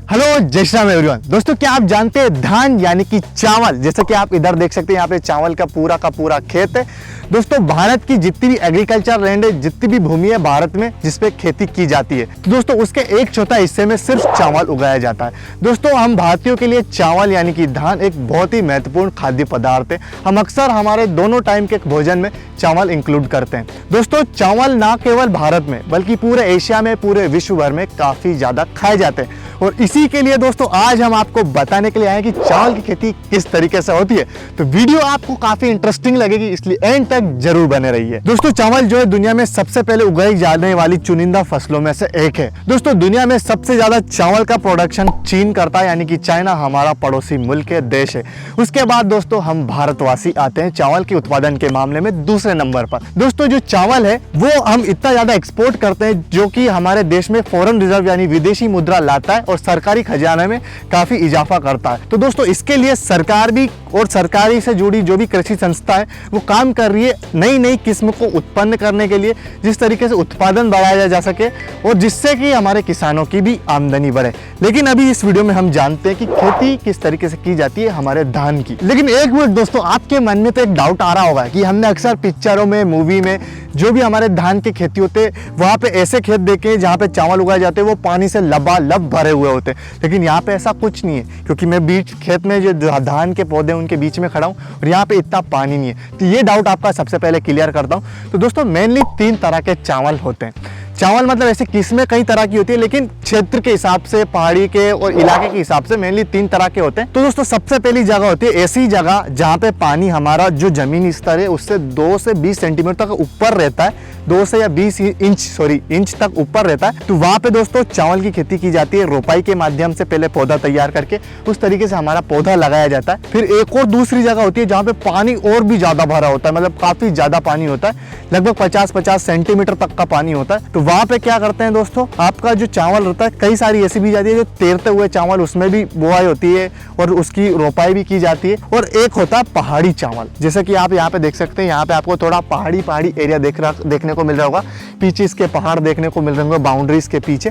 Hello जय Shri Ram everyone. दोस्तों क्या आप जानते हैं धान यानी कि चावल, जैसे कि आप इधर देख सकते हैं यहाँ पे चावल का पूरा खेत है। दोस्तों भारत की जितनी भी एग्रीकल्चर लैंड है, जितनी भी भूमि है भारत में जिसपे खेती की जाती है, तो दोस्तों उसके 1/4 हिस्से में सिर्फ चावल उगाया जाता है। दोस्तों हम भारतीयों के लिए चावल यानी कि धान एक बहुत ही महत्वपूर्ण खाद्य पदार्थ है। हम अक्सर हमारे दोनों टाइम के भोजन में चावल इंक्लूड करते हैं। दोस्तों चावल ना केवल भारत में बल्कि पूरे एशिया में, पूरे विश्व भर में काफी ज्यादा खाए जाते हैं। और इसी के लिए दोस्तों आज हम आपको बताने के लिए आए कि चावल की खेती किस तरीके से होती है। तो वीडियो आपको काफी इंटरेस्टिंग लगेगी, इसलिए एंड तक जरूर बने रहिए। दोस्तों चावल जो है दुनिया में सबसे पहले उगाई जाने वाली चुनिंदा फसलों में से एक है। दोस्तों दुनिया में सबसे ज्यादा चावल का प्रोडक्शन चीन करता है, यानी कि चाइना हमारा पड़ोसी मुल्क है, देश है। उसके बाद दोस्तों हम भारतवासी आते हैं चावल के उत्पादन के मामले में दूसरे नंबर पर। दोस्तों जो चावल है वो हम इतना ज्यादा एक्सपोर्ट करते हैं जो कि हमारे देश में फॉरेन रिजर्व यानी विदेशी मुद्रा लाता है और सरकारी खजाने में काफी इजाफा करता है। तो दोस्तों इसके लिए सरकार भी और सरकारी से जुड़ी जो भी कृषि संस्था है वो काम कर रही है नई नई किस्म को उत्पन्न करने के लिए, जिस तरीके से उत्पादन बढ़ाया जा सके और जिससे कि हमारे किसानों की भी आमदनी बढ़े। लेकिन अभी इस वीडियो में हम जानते हैं कि खेती किस तरीके से की जाती है हमारे धान की। लेकिन एक मिनट दोस्तों, आपके मन में तो एक डाउट आ रहा होगा कि हमने अक्सर पिक्चरों में, मूवी में जो भी हमारे धान की खेती होते वहां पे ऐसे खेत देखे जहाँ पे चावल उगाए जाते हैं वो पानी से लबालब भरे हुए होते हैं, लेकिन यहाँ पे ऐसा कुछ नहीं है। क्योंकि मैं बीच खेत में जो धान के पौधे उनके बीच में खड़ा हूँ और यहाँ पे इतना पानी नहीं है। तो ये डाउट आपका सबसे पहले क्लियर करता हूँ। तो दोस्तों मेनली 3 तरह के चावल होते हैं। चावल मतलब ऐसे किस्में कई तरह की होती है, लेकिन क्षेत्र के हिसाब से, पहाड़ी के और इलाके के हिसाब से मेनली 3 तरह के होते हैं। तो दोस्तों सबसे पहली जगह होती है ऐसी जगह जहाँ पे पानी हमारा जो जमीनी स्तर है उससे 2 से 20 सेंटीमीटर तक ऊपर रहता है, 2 से या 20 इंच तक ऊपर रहता है। तो वहाँ पे दोस्तों चावल की खेती की जाती है। रोपाई के माध्यम से पहले पौधा तैयार करके उस तरीके से हमारा पौधा लगाया जाता है। फिर एक और दूसरी जगह होती है जहाँ पे पानी और भी ज्यादा भरा होता है, मतलब काफी ज्यादा पानी होता है, लगभग 50 सेंटीमीटर तक का पानी होता है। तो वहां पे क्या करते हैं दोस्तों, आपका जो चावल रहता है, कई सारी ऐसी बीज आती है जो तैरते हुए चावल, उसमें भी बुआई होती है और उसकी रोपाई भी की जाती है। और एक होता है पहाड़ी चावल, जैसे कि आप यहाँ पे देख सकते हैं। यहाँ पे आपको थोड़ा पहाड़ी एरिया देखने को मिल रहा होगा, पीछे इसके पहाड़ देखने को मिल रहे होंगे बाउंड्रीज के पीछे।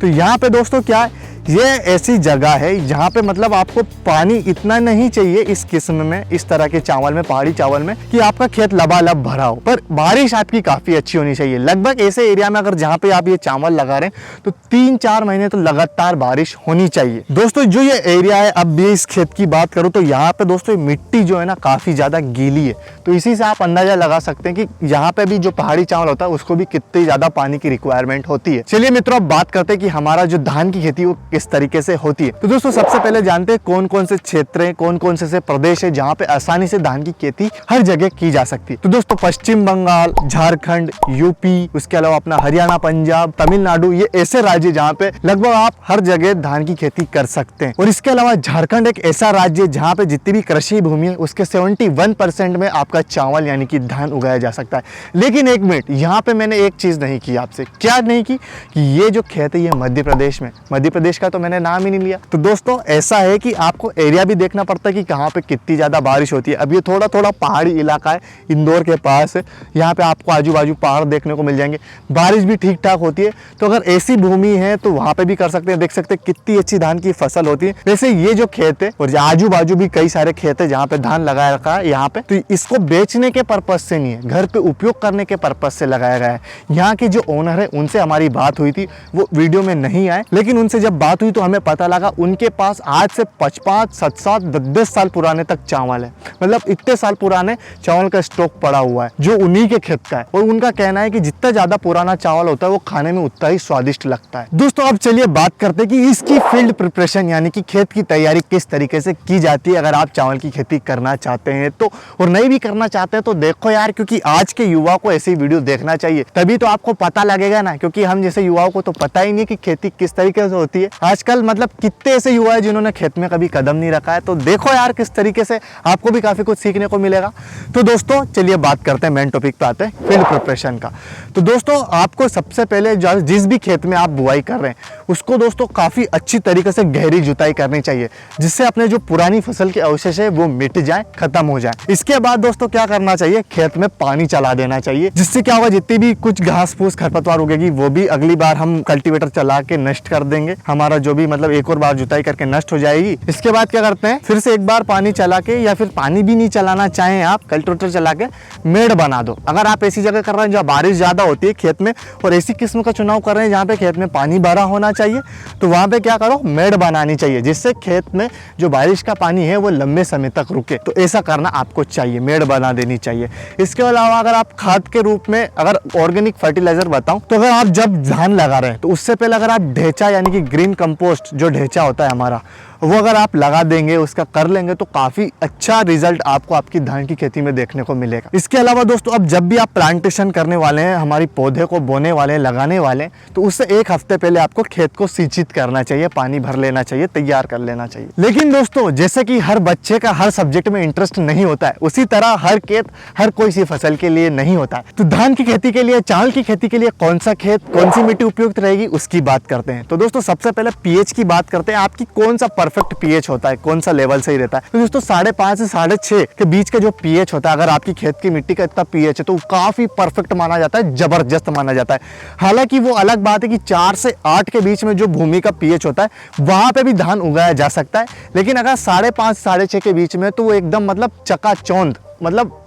तो यहाँ पे दोस्तों क्या है, ये ऐसी जगह है जहाँ पे मतलब आपको पानी इतना नहीं चाहिए इस किस्म में, इस तरह के चावल में, पहाड़ी चावल में, कि आपका खेत लबालब भरा हो, पर बारिश आपकी काफी अच्छी होनी चाहिए। लगभग ऐसे एरिया में अगर जहाँ पे आप ये चावल लगा रहे हैं तो 3-4 महीने तो लगातार बारिश होनी चाहिए। दोस्तों जो ये एरिया है, अब भी इस खेत की बात करूँ तो यहाँ पे दोस्तों मिट्टी जो है ना काफी ज्यादा गीली है। तो इसी से आप अंदाजा लगा सकते हैं कि यहाँ पे भी जो पहाड़ी चावल होता है उसको भी कितनी ज्यादा पानी की रिक्वायरमेंट होती है। चलिए मित्रों अब बात करते हैं कि हमारा जो धान की खेती वो किस तरीके से होती है। तो दोस्तों सबसे पहले जानते हैं कौन कौन से क्षेत्र हैं, कौन कौन से प्रदेश है जहाँ पे आसानी से धान की खेती हर जगह की जा सकती है। तो दोस्तों पश्चिम बंगाल, झारखंड, यूपी, उसके अलावा अपना हरियाणा, पंजाब, तमिलनाडु, ये ऐसे राज्य जहाँ पे लगभग आप हर जगह धान की खेती कर सकते हैं। और इसके अलावा झारखंड एक ऐसा राज्य है जहाँ पे जितनी भी कृषि भूमि है उसके 71% में आपका चावल यानी कि धान उगाया जा सकता है। लेकिन एक मिनट, यहाँ पे मैंने एक चीज नहीं की आपसे। क्या नहीं की? कि ये जो खेत है ये मध्य प्रदेश में, मध्य प्रदेश का तो मैंने नाम ही नहीं लिया। तो दोस्तों ऐसा है कि आपको एरिया भी देखना पड़ता है कि कहाँ पे कितनी ज्यादा बारिश होती है। अब ये थोड़ा थोड़ा पहाड़ी इलाका है, इंदौर के पास है, यहाँ पे आपको आजू बाजू पहाड़ देखने को मिल जाएंगे, बारिश भी ठीक ठाक होती है। तो अगर ऐसी भूमि है तो वहां पे भी कर सकते हैं। देख सकते हैं कितनी अच्छी धान की फसल होती है। वैसे ये जो खेत है और आजू बाजू भी कई सारे खेत है जहाँ पे धान लगाया रखा है यहाँ पे, तो इसको बेचने के पर्पज से नहीं है, घर पे उपयोग करने के पर्पज से लगाया गया है। यहाँ के जो ओनर है उनसे हमारी बात हुई थी, वो वीडियो में नहीं आए, लेकिन उनसे जब बात हुई तो हमें पता लगा उनके पास आज से 55, 7, 10 साल पुराने तक चावल है। मतलब इतने साल पुराने चावल का स्टॉक पड़ा हुआ है जो उन्हीं के खेत का है। और उनका कहना है कि जितना ज्यादा पुराना चावल होता है वो खाने में उतना ही स्वादिष्ट लगता है। दोस्तों अब चलिए बात करते हैं कि इसकी फील्ड प्रिपरेशन यानी कि खेत की तैयारी किस तरीके से की जाती है अगर आप चावल की खेती करना चाहते हैं तो। और नहीं भी करना चाहते हैं तो देखो यार, क्योंकि आज के युवा को ऐसी वीडियो देखना चाहिए, तभी तो आपको पता लगेगा ना। क्योंकि हम जैसे युवाओं को तो पता ही नहीं कि खेती किस तरीके से होती है। आजकल मतलब कितने ऐसे युवा है जिन्होंने खेत में कभी कदम नहीं रखा है। तो देखो यार किस तरीके से आपको भी काफी कुछ सीखने को मिलेगा। तो दोस्तों चलिए बात करते हैं, मेन टॉपिक पे आते हैं, फील्ड प्रिपरेशन का। तो दोस्तों आपको सबसे पहले जिस भी खेत में आप बुआई कर रहे हैं उसको दोस्तों काफी अच्छी तरीके से गहरी जुताई करनी चाहिए, जिससे अपने जो पुरानी फसल के अवशेष है वो मिट जाए, खत्म हो जाए। इसके बाद दोस्तों क्या करना चाहिए, खेत में पानी चला देना चाहिए, जिससे क्या होगा, जितनी भी कुछ घास फूस खरपतवार उगेगी वो भी अगली बार हम कल्टीवेटर चला के नष्ट कर देंगे। हमारा दोबारा जो भी मतलब एक और बार जुताई करके नष्ट हो जाएगी। इसके बाद क्या करते हैं, फिर से एक बार पानी चला के, या फिर पानी भी नहीं चलाना चाहें आप, कल्टीवेटर चला के मेड़ बना दो। अगर आप ऐसी जगह कर रहे हैं जहाँ बारिश ज़्यादा होती है खेत में, और ऐसी किस्म का चुनाव कर रहे हैं जहाँ पे खेत में पानी भरा होना चाहिए, तो वहाँ पे क्या करो, मेड़ बनानी चाहिए, जिससे खेत में जो बारिश का पानी है वो लंबे समय तक रुके। तो ऐसा करना आपको चाहिए, मेड़ बना देनी चाहिए। इसके अलावा अगर आप खाद के रूप में अगर ऑर्गेनिक फर्टिलाइजर बताऊं, तो अगर आप जब धान लगा रहे हैं तो उससे पहले अगर आप ढेंचा यानी कि ग्रीन कंपोस्ट जो ढेंचा होता है हमारा, वो अगर आप लगा देंगे, उसका कर लेंगे, तो काफ़ी अच्छा रिजल्ट आपको आपकी धान की खेती में देखने को मिलेगा। इसके अलावा दोस्तों, अब जब भी आप प्लांटेशन करने वाले हैं, हमारी पौधे को बोने वाले हैं, लगाने वाले हैं, तो उससे एक हफ्ते पहले आपको खेत को सिंचित करना चाहिए, पानी भर लेना चाहिए, तैयार कर लेना चाहिए। लेकिन दोस्तों, जैसे कि हर बच्चे का हर सब्जेक्ट में इंटरेस्ट नहीं होता है, उसी तरह हर खेत हर कोई सी फसल के लिए नहीं होता है। तो धान की खेती के लिए, चावल की खेती के लिए कौन सा खेत, कौन सी मिट्टी उपयुक्त रहेगी, उसकी बात करते हैं। तो दोस्तों, सबसे पहले पीएच की बात करते हैं। आपकी कौन सा परफेक्ट पीएच होता है, कौन सा लेवल सही रहता है। तो दोस्तों 5.5 से 6.5 के बीच का जो पीएच होता है, अगर आपकी खेत की मिट्टी का इतना पीएच है तो काफी परफेक्ट माना जाता है, जबरदस्त माना जाता है। हालांकि वो अलग बात है कि 4 से 8 के बीच में जो भूमि का पीएच होता है, वहां पे भी धान उगाया जा सकता है। लेकिन अगर 5.5 6.5 के बीच में, तो वो एकदम मतलब चकाचौंध, मतलब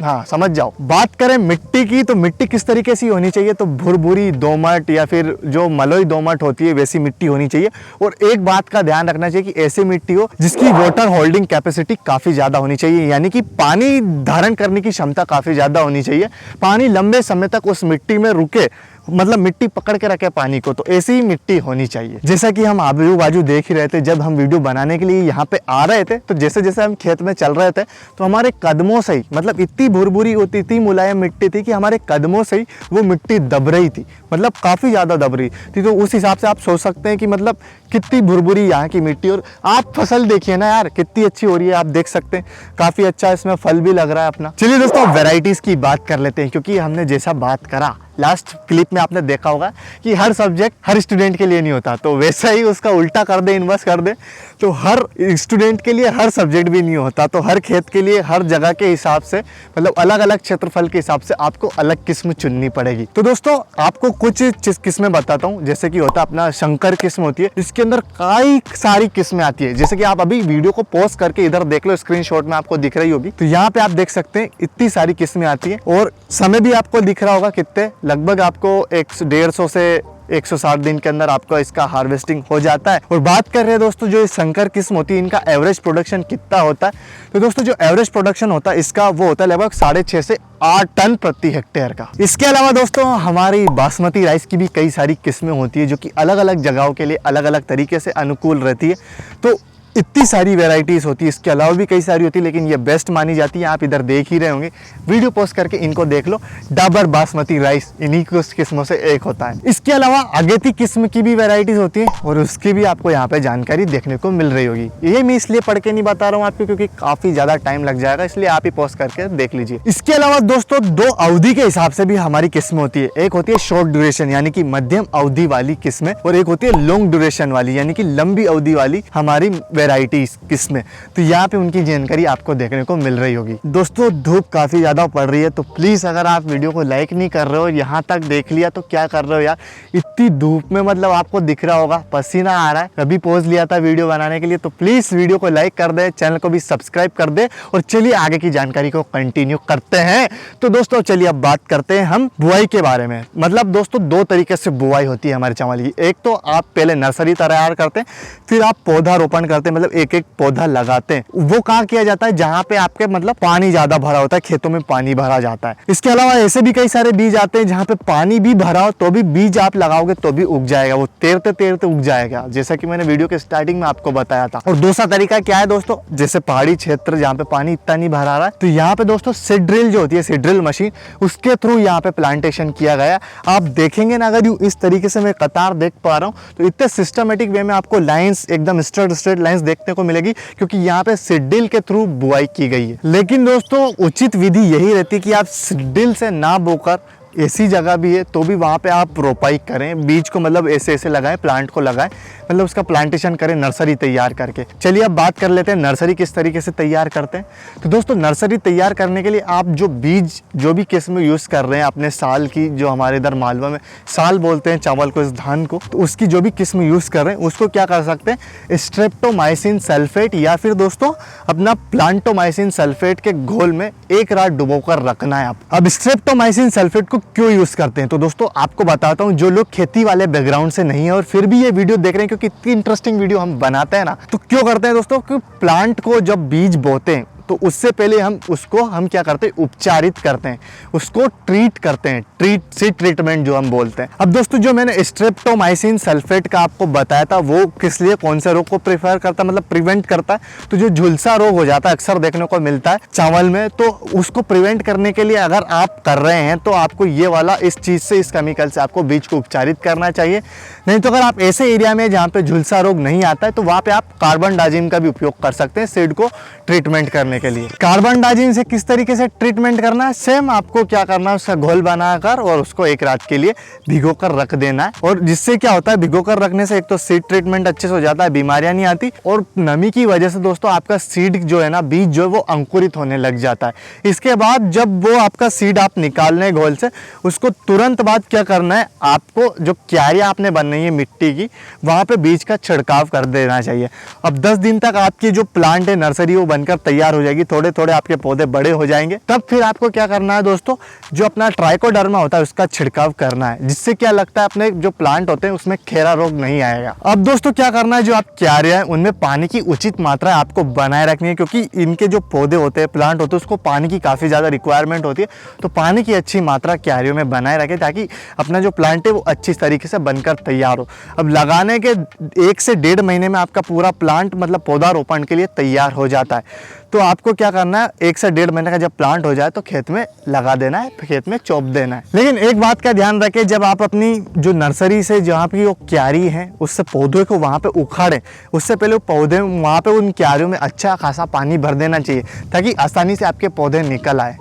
हाँ समझ जाओ। बात करें मिट्टी की, तो मिट्टी किस तरीके से होनी चाहिए, तो भुरभुरी दोमट या फिर जो मलोई दोमट होती है वैसी मिट्टी होनी चाहिए। और एक बात का ध्यान रखना चाहिए कि ऐसी मिट्टी हो जिसकी वाटर होल्डिंग कैपेसिटी काफ़ी ज़्यादा होनी चाहिए, यानी कि पानी धारण करने की क्षमता काफ़ी ज़्यादा होनी चाहिए। पानी लंबे समय तक उस मिट्टी में रुके, मतलब मिट्टी पकड़ के रखे पानी को, तो ऐसी ही मिट्टी होनी चाहिए। जैसा कि हम आजू बाजू देख ही रहे थे, जब हम वीडियो बनाने के लिए यहाँ पे आ रहे थे, तो जैसे जैसे हम खेत में चल रहे थे, तो हमारे कदमों से ही, मतलब इतनी भुरभुरी होती, इतनी मुलायम मिट्टी थी कि हमारे कदमों से ही वो मिट्टी दब रही थी, मतलब काफ़ी ज़्यादा दब रही थी। तो उस हिसाब से आप सोच सकते हैं कि मतलब कितनी भुरभुरी यहाँ की मिट्टी। और आप फसल देखिए ना यार, कितनी अच्छी हो रही है, आप देख सकते हैं, काफ़ी अच्छा इसमें फल भी लग रहा है अपना। चलिए दोस्तों, वेराइटीज़ की बात कर लेते हैं, क्योंकि हमने जैसा बात करा लास्ट क्लिप में, आपने देखा होगा कि हर सब्जेक्ट हर स्टूडेंट के लिए नहीं होता, तो वैसा ही उसका उल्टा कर दे, इन्वर्स कर दे, तो हर स्टूडेंट के लिए हर सब्जेक्ट भी नहीं होता। तो हर खेत के लिए हर जगह के हिसाब से, मतलब अलग अलग क्षेत्रफल के हिसाब से आपको अलग किस्म चुननी पड़ेगी। तो दोस्तों, आपको कुछ किस्में बताता हूँ। जैसे कि होता है अपना शंकर किस्म होती है, इसके अंदर कई सारी किस्में आती है। जैसे कि आप अभी वीडियो को पॉज करके इधर देख लो, स्क्रीनशॉट में आपको दिख रही होगी, तो यहाँ पे आप देख सकते हैं इतनी सारी किस्में आती है। और समय भी आपको दिख रहा होगा कितने, लगभग आपको 150 से 160 दिन के अंदर आपका इसका हार्वेस्टिंग हो जाता है। और बात कर रहे हैं दोस्तों, जो संकर किस्म होती है, इनका एवरेज प्रोडक्शन कितना होता है, तो दोस्तों जो एवरेज प्रोडक्शन होता है इसका, वो होता है लगभग 6.5 से 8 टन प्रति हेक्टेयर का। इसके अलावा दोस्तों, हमारी बासमती राइस की भी कई सारी किस्में होती है, जो कि अलग अलग जगहों के लिए अलग अलग तरीके से अनुकूल रहती है। तो इतनी सारी वेराइटीज़ होती है, इसके अलावा भी कई सारी होती है, लेकिन ये बेस्ट मानी जाती है। आप इधर देख ही रहे होंगे, वीडियो पोस्ट करके इनको देख लो, डाबर बासमती राइस इन्हीं किस्मों से एक होता है। इसके अलावा अगेती किस्म की भी वेराइटीज़ होती है, और उसकी भी आपको यहाँ पे जानकारी देखने को मिल रही होगी। ये मैं इसलिए पढ़ के नहीं बता रहा हूँ आपको, क्योंकि काफ़ी ज़्यादा टाइम लग जाएगा, इसलिए आप ही पोस्ट करके देख लीजिए। इसके अलावा दोस्तों, 2 अवधि के हिसाब से भी हमारी किस्म होती है। एक होती है शॉर्ट ड्यूरेशन यानी कि मध्यम अवधि वाली किस्में, और एक होती है लॉन्ग ड्यूरेशन वाली यानी कि लंबी अवधि वाली हमारी वेराइटी किस्में। तो यहाँ पे उनकी जानकारी आपको देखने को मिल रही होगी। दोस्तों, धूप काफी ज्यादा पड़ रही है, तो प्लीज अगर आप वीडियो को लाइक नहीं कर रहे हो, यहाँ तक देख लिया तो क्या कर रहे हो यार। इतनी धूप में मतलब आपको दिख रहा होगा पसीना आ रहा है, अभी पोज लिया था वीडियो बनाने के लिए, तो प्लीज वीडियो को लाइक कर दे, चैनल को भी सब्सक्राइब कर दे, और चलिए आगे की जानकारी को कंटिन्यू करते हैं। तो दोस्तों चलिए अब बात करते हैं हम बुआई के बारे में। मतलब दोस्तों, 2 तरीके से बुआई होती है हमारे चावल की। एक तो आप पहले नर्सरी तैयार करते हैं, फिर आप पौधा रोपण करते हैं, मतलब एक एक पौधा लगाते हैं। वो कहाँ किया जाता है, जहाँ पे आपके मतलब पानी ज्यादा भरा होता है, खेतों में पानी भरा जाता है। इसके अलावा ऐसे भी कई सारे बीज आते हैं जहाँ पे पानी भी भरा हो तो भी बीज आप लगाओगे तो भी उग जाएगा, वो तैरते तैरते उग जाएगा, जैसा कि मैंने वीडियो के स्टार्टिंग में आपको बताया था। और दूसरा तरीका क्या है दोस्तों, जैसे पहाड़ी क्षेत्र जहाँ पे पानी इतना नहीं भरा रहा है, तो यहाँ पे दोस्तों सीड ड्रिल जो होती है, सीड ड्रिल मशीन, उसके थ्रू यहाँ पे प्लांटेशन किया गया। आप देखेंगे ना, अगर इस तरीके से मैं कतार देख पा रहा हूँ, तो इतने सिस्टमेटिक वे में आपको लाइंस एकदम स्ट्रेट लाइंस देखने को मिलेगी, क्योंकि यहाँ पे सीड ड्रिल के थ्रू बुआई की गई है। लेकिन दोस्तों, उचित विधि यही रहती है कि आप सीड ड्रिल से ना बोकर ऐसी जगह भी है तो भी वहाँ पे आप रोपाई करें, बीज को मतलब ऐसे ऐसे लगाएं, प्लांट को लगाएं, मतलब उसका प्लांटेशन करें नर्सरी तैयार करके। चलिए अब बात कर लेते हैं नर्सरी किस तरीके से तैयार करते हैं। तो दोस्तों नर्सरी तैयार करने के लिए आप जो बीज जो भी किस्म यूज़ कर रहे हैं अपने साल की, जो हमारे इधर मालवा में साल बोलते हैं चावल को, इस धान को, तो उसकी जो भी किस्म यूज़ कर रहे हैं उसको क्या कर सकते हैं, स्ट्रेप्टोमाइसिन सल्फेट या फिर दोस्तों अपना प्लांटोमाइसिन सल्फेट के घोल में 1 रात डुबोकर रखना है आप। अब स्ट्रेप्टोमाइसिन सल्फेट को क्यों यूज़ करते हैं, तो दोस्तों आपको बताता हूँ, जो लोग खेती वाले बैकग्राउंड से नहीं है और फिर भी ये वीडियो देख रहे हैं, क्योंकि इतनी इंटरेस्टिंग वीडियो हम बनाते हैं ना, तो क्यों करते हैं दोस्तों, कि प्लांट को जब बीज बोते हैं तो उससे पहले हम क्या करते हैं, उपचारित करते हैं, उसको ट्रीट करते हैं, ट्रीटमेंट जो हम बोलते हैं। अब दोस्तों जो मैंने स्ट्रेप्टोमाइसिन सल्फेट का आपको बताया था वो किस लिए, कौन से रोग को प्रिफर करता है, मतलब प्रिवेंट करता है, तो जो झुलसा रोग हो जाता है अक्सर देखने को मिलता है चावल में, तो उसको प्रिवेंट करने के लिए अगर आप कर रहे हैं तो आपको ये वाला इस चीज़ से, इस केमिकल से आपको बीज को उपचारित करना चाहिए। नहीं तो अगर आप ऐसे एरिया में जहाँ पे झुलसा रोग नहीं आता है तो वहाँ पे आप कार्बन डाइजिम का भी उपयोग कर सकते हैं सीड को ट्रीटमेंट करने के लिए। कार्बन डाइजिम से किस तरीके से ट्रीटमेंट करना है, सेम आपको क्या करना है, उसका घोल बनाकर और उसको 1 रात के लिए भिगो कर रख देना है। और जिससे क्या होता है, भिगो कर रखने से एक तो सीड ट्रीटमेंट अच्छे से हो जाता है, बीमारियां नहीं आती, और नमी की वजह से दोस्तों आपका सीड जो है ना, बीज जो है वो अंकुरित होने लग जाता है। इसके बाद जब वो आपका सीड आप निकाल रहे हैं घोल से, उसको तुरंत बाद क्या करना है, आपको जो क्यारियां आपने बननी है मिट्टी की, वहां पे बीज का छिड़काव कर देना चाहिए। अब 10 दिन तक आपकी जो प्लांट है नर्सरी वो बनकर तैयार हो जाएगी, थोड़े थोड़े आपके पौधे बड़े हो जाएंगे। तब फिर आपको क्या करना है दोस्तों, जो अपना ट्राइकोडर्मा होता है उसका छिड़काव करना है, जिससे क्या लगता है अपने जो प्लांट होते हैं उसमें खेरा रोग नहीं आएगा। अब दोस्तों क्या करना है, जो आप क्यारियां हैं उनमें पानी की उचित मात्रा आपको बनाए रखनी है, क्योंकि इनके जो पौधे होते हैं, प्लांट होते हैं, उसको पानी की काफ़ी ज़्यादा रिक्वायरमेंट होती है। तो पानी की अच्छी मात्रा क्यारियों में बनाए रखें ताकि अपना जो प्लांट है वो अच्छी तरीके से बनकर तैयार हो। अब लगाने के 1 से 1.5 महीने में आपका पूरा प्लांट मतलब पौधारोपण के लिए तैयार हो जाता है। तो आपको क्या करना है, 1 से 1.5 महीने का जब प्लांट हो जाए तो खेत में लगा देना है, खेत में चौप देना है। लेकिन एक बात का ध्यान रखें, जब आप अपनी जो नर्सरी से जहाँ की वो क्यारी है उससे पौधों को वहाँ पे उखाड़ें, उससे पहले वो पौधे वहाँ पे उन क्यारियों में अच्छा खासा पानी भर देना चाहिए ताकि आसानी से आपके पौधे निकल आए।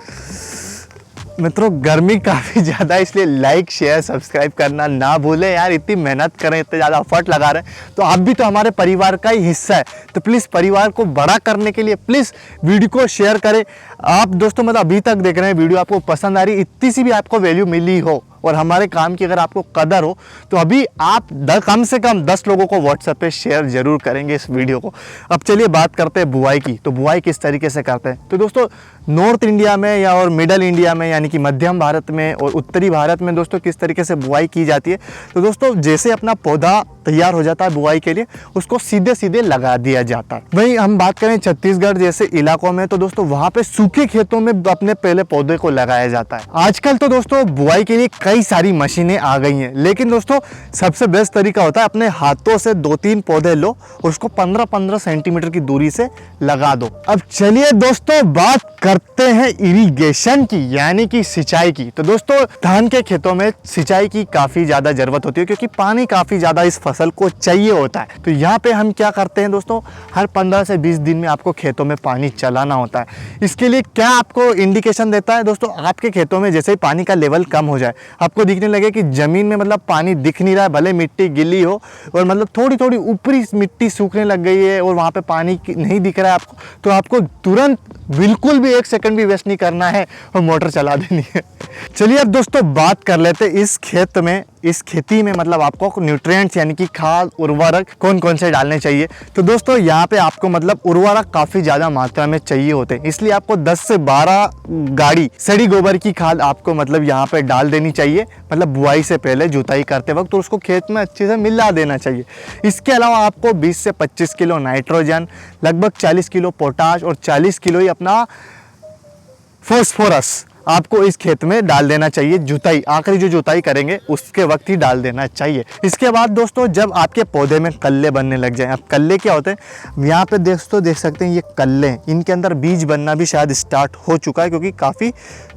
मित्रों गर्मी काफ़ी ज़्यादा, इसलिए लाइक शेयर सब्सक्राइब करना ना भूलें यार। इतनी मेहनत करें, इतने ज़्यादा एफर्ट लगा रहे हैं तो आप भी तो हमारे परिवार का ही हिस्सा है, तो प्लीज़ परिवार को बड़ा करने के लिए प्लीज़ वीडियो को शेयर करें। आप दोस्तों मतलब अभी तक देख रहे हैं, वीडियो आपको पसंद आ रही, इतनी सी भी आपको वैल्यू मिली हो और हमारे काम की अगर आपको कदर हो तो अभी आप कम से कम 10 लोगों को व्हाट्सएप पे शेयर जरूर करेंगे इस वीडियो को। अब चलिए बात करते हैं बुआई की। तो बुआई किस तरीके से करते हैं, तो दोस्तों नॉर्थ इंडिया में या और मिडल इंडिया में यानी कि मध्यम भारत में और उत्तरी भारत में दोस्तों किस तरीके से बुआई की जाती है, तो दोस्तों जैसे अपना पौधा तैयार हो जाता है बुआई के लिए उसको सीधे सीधे लगा दिया जाता है। वहीं हम बात करें छत्तीसगढ़ जैसे इलाकों में तो दोस्तों वहाँ पे सूखे खेतों में अपने पहले पौधे को लगाया जाता है। आजकल तो दोस्तों बुआई के लिए कई सारी मशीनें आ गई हैं, लेकिन दोस्तों सबसे बेस्ट तरीका होता है अपने हाथों से 2-3 पौधे लो और उसको 15-15 सेंटीमीटर की दूरी से लगा दो। अब चलिए दोस्तों बात करते हैं इरिगेशन की यानी कि सिंचाई की। तो दोस्तों धान के खेतों में सिंचाई की काफी ज्यादा जरूरत होती है क्योंकि पानी काफी ज्यादा इस फसल को चाहिए होता है। तो यहाँ पे हम क्या करते हैं दोस्तों, हर 15 से 20 दिन में आपको खेतों में पानी चलाना होता है। इसके लिए क्या आपको इंडिकेशन देता है दोस्तों, आपके खेतों में जैसे ही पानी का लेवल कम हो जाए, आपको दिखने लगे कि जमीन में मतलब पानी दिख नहीं रहा है, भले मिट्टी गिली हो और मतलब थोड़ी थोड़ी ऊपरी मिट्टी सूखने लग गई है और वहाँ पे पानी नहीं दिख रहा है आपको, तो आपको तुरंत बिल्कुल भी 1 सेकंड भी वेस्ट नहीं करना है और मोटर चला देनी है। चलिए अब दोस्तों बात कर लेते हैं इस खेती में मतलब आपको न्यूट्रिएंट्स यानी कि खाद उर्वरक कौन कौन से डालने चाहिए। तो दोस्तों यहाँ पे आपको मतलब उर्वरक काफ़ी ज़्यादा मात्रा में चाहिए होते हैं, इसलिए आपको 10 से 12 गाड़ी सड़ी गोबर की खाद आपको मतलब यहाँ पे डाल देनी चाहिए, मतलब बुआई से पहले जुताई करते वक्त, तो उसको खेत में अच्छे से मिला देना चाहिए। इसके अलावा आपको 20 से 25 किलो नाइट्रोजन, लगभग 40 किलो पोटाश और 40 किलो ही अपना फॉस्फोरस आपको इस खेत में डाल देना चाहिए। जुताई आखिरी जो जुताई करेंगे उसके वक्त ही डाल देना चाहिए। इसके बाद दोस्तों जब आपके पौधे में कल्ले बनने लग जाएं, अब कल्ले क्या होते हैं, यहाँ पे दोस्तों देख सकते हैं ये कल्ले, इनके अंदर बीज बनना भी शायद स्टार्ट हो चुका है क्योंकि काफ़ी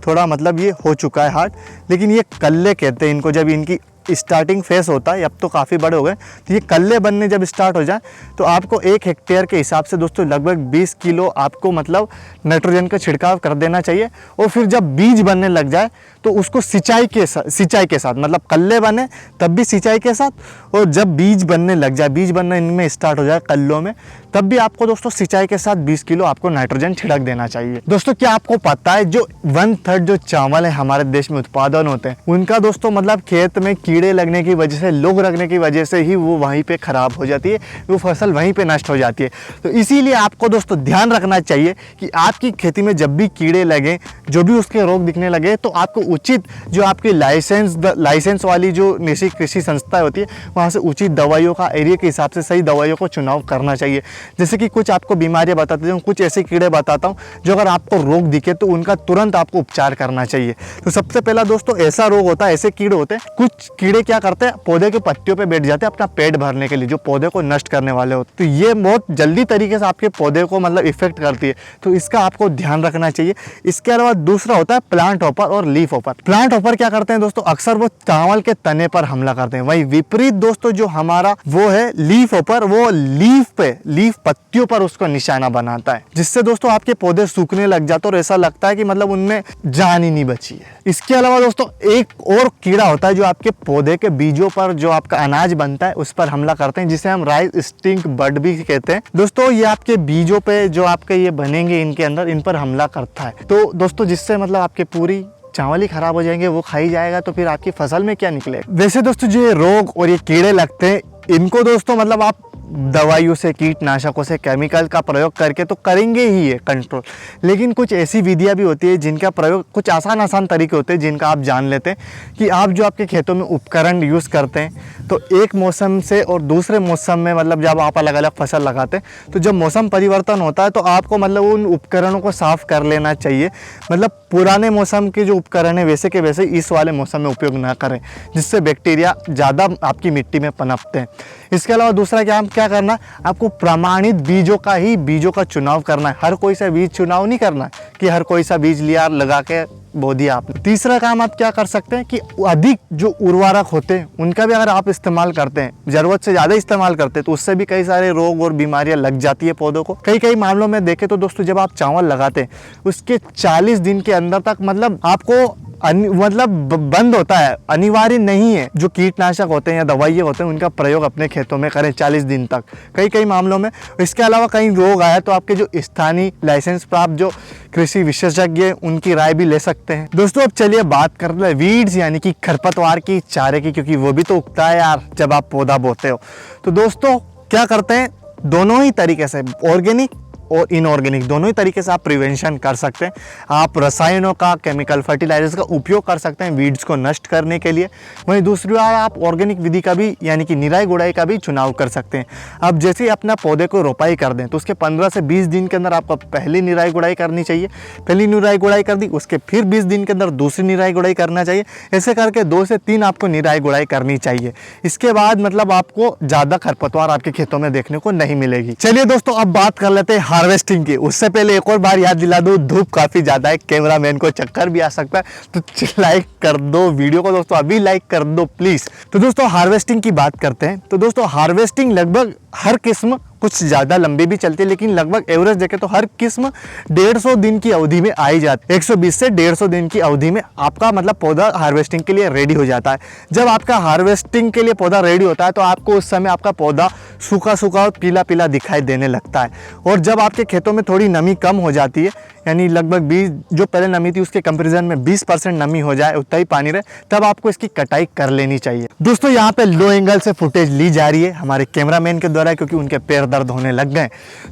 थोड़ा मतलब ये हो चुका है हार्ड, लेकिन ये कल्ले कहते हैं इनको। जब इनकी स्टार्टिंग फेस होता है, अब तो काफ़ी बड़े हो गए, तो ये कल्ले बनने जब स्टार्ट हो जाए तो आपको 1 हेक्टेयर के हिसाब से दोस्तों लगभग 20 किलो आपको मतलब नाइट्रोजन का छिड़काव कर देना चाहिए। और फिर जब बीज बनने लग जाए तो उसको सिंचाई के साथ मतलब कल्ले बने तब भी सिंचाई के साथ, और जब बीज बनने लग जाए, बीज बनना इनमें स्टार्ट हो जाए कल्लों में, तब भी आपको दोस्तों सिंचाई के साथ 20 किलो आपको नाइट्रोजन छिड़क देना चाहिए। दोस्तों क्या आपको पता है जो 1/3 जो चावल है हमारे देश में उत्पादन होते हैं उनका दोस्तों मतलब खेत में कीड़े लगने की वजह से, लोग लगने की वजह से ही वो वहीं पे खराब हो जाती है, वो फसल वहीं पे नष्ट हो जाती है। तो इसीलिए आपको दोस्तों ध्यान रखना चाहिए कि आपकी खेती में जब भी कीड़े लगे, जो भी उसके रोग दिखने लगे, तो आपको उचित जो आपकी लाइसेंस वाली जो निजी कृषि संस्था होती है वहाँ से उचित दवाइयों का एरिया के हिसाब से सही दवाइयों को चुनाव करना चाहिए। जैसे कि कुछ आपको बीमारियां बताते हूँ, कुछ ऐसे कीड़े बताता हूँ जो अगर आपको रोग दिखे तो उनका तुरंत आपको उपचार करना चाहिए। तो सबसे पहला दोस्तों ऐसा रोग होता है, ऐसे कीड़े होते हैं, कुछ कीड़े क्या करते हैं पौधे के पत्तियों पे बैठ जाते हैं अपना पेट भरने के लिए, जो पौधे को नष्ट करने वाले होते हैं। तो ये बहुत जल्दी तरीके से आपके पौधे को मतलब इफेक्ट करती है, तो इसका आपको ध्यान रखना चाहिए। इसके अलावा दूसरा होता है प्लांट हॉपर और लीफ हॉपर। प्लांट हॉपर क्या करते हैं दोस्तों, अक्सर वो चावल के तने पर हमला करते हैं। वही विपरीत दोस्तों जो हमारा वो है लीफ हॉपर, वो लीफ पत्तियों पर उसको निशाना बनाता है, जिससे दोस्तों आपके पौधे सूखने लग जाते हैं और ऐसा लगता है कि मतलब उनमें जान ही नहीं बची है। इसके अलावा दोस्तों एक और कीड़ा होता है जो आपके पौधे के बीजों पर जो आपका अनाज बनता है उस पर हमला करते हैं, जिसे हम राइस स्टिंक बर्ड भी कहते हैं। दोस्तों ये आपके बीजों पे जो आपके ये बनेंगे इनके अंदर, इन पर हमला करता है। तो दोस्तों जिससे मतलब आपके पूरी चावल ही खराब हो जाएंगे, वो खाई जाएगा, तो फिर आपकी फसल में क्या निकलेगा। वैसे दोस्तों जो ये रोग और ये कीड़े लगते हैं इनको दोस्तों मतलब आप दवाइयों से, कीटनाशकों से, केमिकल का प्रयोग करके तो करेंगे ही है कंट्रोल, लेकिन कुछ ऐसी विधियां भी होती है जिनका प्रयोग, कुछ आसान तरीके होते हैं जिनका आप जान लेते हैं कि आप जो आपके खेतों में उपकरण यूज़ करते हैं तो एक मौसम से और दूसरे मौसम में मतलब जब आप अलग अलग फसल लगाते हैं तो जब मौसम परिवर्तन होता है तो आपको मतलब उन उपकरणों को साफ कर लेना चाहिए। मतलब पुराने मौसम के जो उपकरण है वैसे के वैसे इस वाले मौसम में उपयोग ना करें, जिससे बैक्टीरिया ज़्यादा आपकी मिट्टी में पनपते हैं। इसके अलावा दूसरा क्या करना, आपको प्रमाणित बीजों का चुनाव करना है। हर कोई सा बीज चुनाव नहीं करना कि हर कोई सा बीज लिया लगा के बो दिया आपने। तीसरा काम आप क्या कर सकते हैं कि अधिक जो उर्वरक होते हैं उनका भी अगर आप इस्तेमाल करते हैं, ज़रूरत से ज़्यादा इस्तेमाल करते हैं, तो उससे भी कई सारे रोग और बीमारियां लग जाती है पौधों को। कई मामलों में देखें तो दोस्तों जब आप चावल लगाते हैं उसके 40 दिन के अंदर तक मतलब आपको बंद होता है, अनिवार्य नहीं है जो कीटनाशक होते हैं या दवाइयाँ होते हैं उनका प्रयोग अपने खेतों में करें 40 दिन तक कई मामलों में। इसके अलावा कई रोग आया तो आपके जो स्थानीय लाइसेंस प्राप्त जो कृषि विशेषज्ञ हैं उनकी राय भी ले सकते हैं। दोस्तों अब चलिए बात कर ले वीड्स यानी कि खरपतवार की, चारे की, क्योंकि वो भी तो उगता है यार जब आप पौधा बोते हो। तो दोस्तों क्या करते हैं, दोनों ही तरीके से ऑर्गेनिक और इनऑर्गेनिक दोनों ही तरीके से आप प्रिवेंशन कर सकते हैं। आप रसायनों का, केमिकल फर्टिलाइजर्स का उपयोग कर सकते हैं वीड्स को नष्ट करने के लिए। वहीं दूसरी बार आप ऑर्गेनिक विधि का भी यानी कि निराई गुड़ाई का भी चुनाव कर सकते हैं। अब जैसे ही अपना पौधे को रोपाई कर दें तो उसके 15 से 20 दिन के अंदर आपको पहली निराई गुड़ाई करनी चाहिए। पहली निराई गुड़ाई कर दी, उसके फिर 20 दिन के अंदर दूसरी निराई गुड़ाई करना चाहिए। ऐसे करके 2 से 3 आपको निराई गुड़ाई करनी चाहिए। इसके बाद मतलब आपको ज़्यादा खरपतवार आपके खेतों में देखने को नहीं मिलेगी। चलिए दोस्तों अब बात कर लेते हैं हार्वेस्टिंग की। उससे पहले एक और बार याद दिला दूं, धूप काफी ज्यादा है, कैमरामैन को चक्कर भी आ सकता है, तो लाइक कर दो वीडियो को दोस्तों, अभी लाइक कर दो प्लीज। तो दोस्तों हार्वेस्टिंग की बात करते हैं। तो दोस्तों हार्वेस्टिंग लगभग हर किस्म, कुछ ज़्यादा लंबी भी चलती है लेकिन लगभग एवरेज देखें तो हर किस्म 150 दिन की अवधि में आई जाती है। 120 से 150 दिन की अवधि में आपका मतलब पौधा हार्वेस्टिंग के लिए रेडी हो जाता है। जब आपका हार्वेस्टिंग के लिए पौधा रेडी होता है तो आपको उस समय आपका पौधा सूखा सूखा और पीला पीला दिखाई देने लगता है। और जब आपके खेतों में थोड़ी नमी कम हो जाती है, यानी लगभग 20 जो पहले नमी थी उसके कंपैरिजन में 20% नमी हो जाए, उतना ही पानी रहे, तब आपको इसकी कटाई कर लेनी चाहिए। दोस्तों यहाँ पे लो एंगल से फुटेज ली जा रही है हमारे कैमरामैन के द्वारा, क्योंकि उनके पैर दर्द होने लग गए।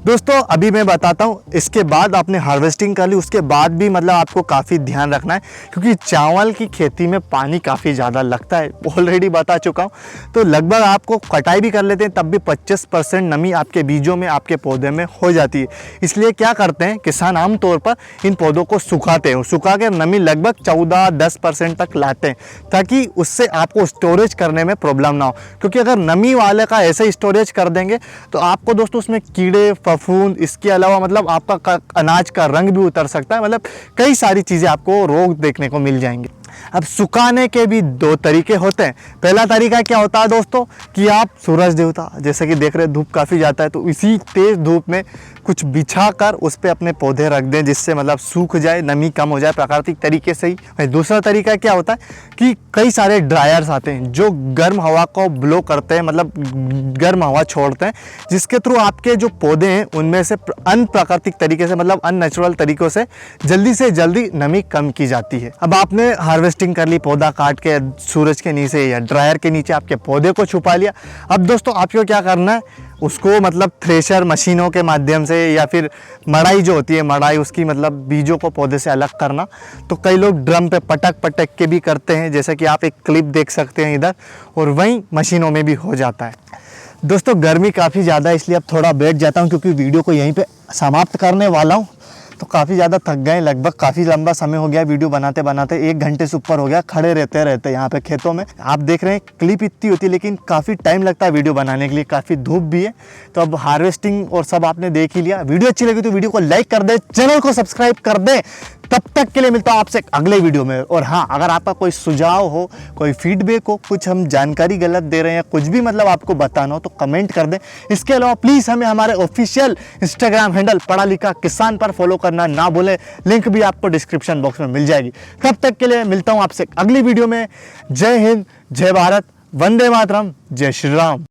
दोस्तों अभी मैं बताता हूँ, इसके बाद आपने हार्वेस्टिंग कर ली, उसके बाद भी मतलब आपको काफ़ी ध्यान रखना है, क्योंकि चावल की खेती में पानी काफ़ी ज़्यादा लगता है, ऑलरेडी बता चुका हूँ। तो लगभग आपको कटाई भी कर लेते हैं तब भी 25% नमी आपके बीजों में, आपके पौधे में हो जाती है। इसलिए क्या करते हैं किसान, आमतौर पर इन पौधों को सुखाते हैं, सुखा के नमी लगभग 14-10% तक लाते हैं, ताकि उससे आपको स्टोरेज करने में प्रॉब्लम ना हो। क्योंकि अगर नमी वाले का ऐसे स्टोरेज कर देंगे तो आपको दोस्तों उसमें कीड़े, फफूंद, इसके अलावा मतलब आपका अनाज का रंग भी उतर सकता है, मतलब कई सारी चीज़ें आपको रोग देखने को मिल जाएंगे। अब सुखाने के भी दो तरीके होते हैं। पहला तरीका क्या होता है दोस्तों कि आप सूरज देवता, जैसे कि देख रहे हैं धूप काफ़ी जाता है, तो इसी तेज़ धूप में कुछ बिछा कर उस पर अपने पौधे रख दें, जिससे मतलब सूख जाए, नमी कम हो जाए प्राकृतिक तरीके से ही। दूसरा तरीका क्या होता है कि कई सारे ड्रायर्स आते हैं जो गर्म हवा को ब्लो करते हैं, मतलब गर्म हवा छोड़ते हैं, जिसके थ्रू आपके जो पौधे हैं उनमें से अनप्राकृतिक तरीके से, मतलब अननेचुरल तरीक़ों से जल्दी नमी कम की जाती है। अब आपने हार्वेस्टिंग कर ली, पौधा काट के सूरज के नीचे या ड्रायर के नीचे आपके पौधे को छुपा लिया। अब दोस्तों आपको क्या करना है, उसको मतलब थ्रेशर मशीनों के माध्यम से या फिर मड़ाई जो होती है, मड़ाई उसकी मतलब बीजों को पौधे से अलग करना। तो कई लोग ड्रम पे पटक के भी करते हैं, जैसे कि आप एक क्लिप देख सकते हैं इधर, और वहीं मशीनों में भी हो जाता है। दोस्तों गर्मी काफ़ी ज़्यादा है, इसलिए अब थोड़ा बैठ जाता हूँ क्योंकि वीडियो को यहीं पे समाप्त करने वाला हूँ। तो काफ़ी ज़्यादा थक गए, लगभग काफ़ी लंबा समय हो गया वीडियो बनाते बनाते, 1 घंटे से ऊपर हो गया खड़े रहते यहाँ पे खेतों में। आप देख रहे हैं क्लिप इतनी होती है लेकिन काफ़ी टाइम लगता है वीडियो बनाने के लिए, काफ़ी धूप भी है। तो अब हार्वेस्टिंग और सब आपने देख ही लिया। वीडियो अच्छी लगी तो वीडियो को लाइक कर दे, चैनल को सब्सक्राइब कर दे। तब तक के लिए मिलता हूँ आपसे अगले वीडियो में। और हाँ, अगर आपका कोई सुझाव हो, कोई फीडबैक हो, कुछ हम जानकारी गलत दे रहे हैं, कुछ भी मतलब आपको बताना हो तो कमेंट कर दें। इसके अलावा प्लीज़ हमें हमारे ऑफिशियल इंस्टाग्राम हैंडल पढ़ा लिखा किसान पर फॉलो करना ना भूलें, लिंक भी आपको डिस्क्रिप्शन बॉक्स में मिल जाएगी। तब तक के लिए मिलता हूँ आपसे अगली वीडियो में। जय हिंद, जय भारत, वंदे मातरम, जय श्री राम।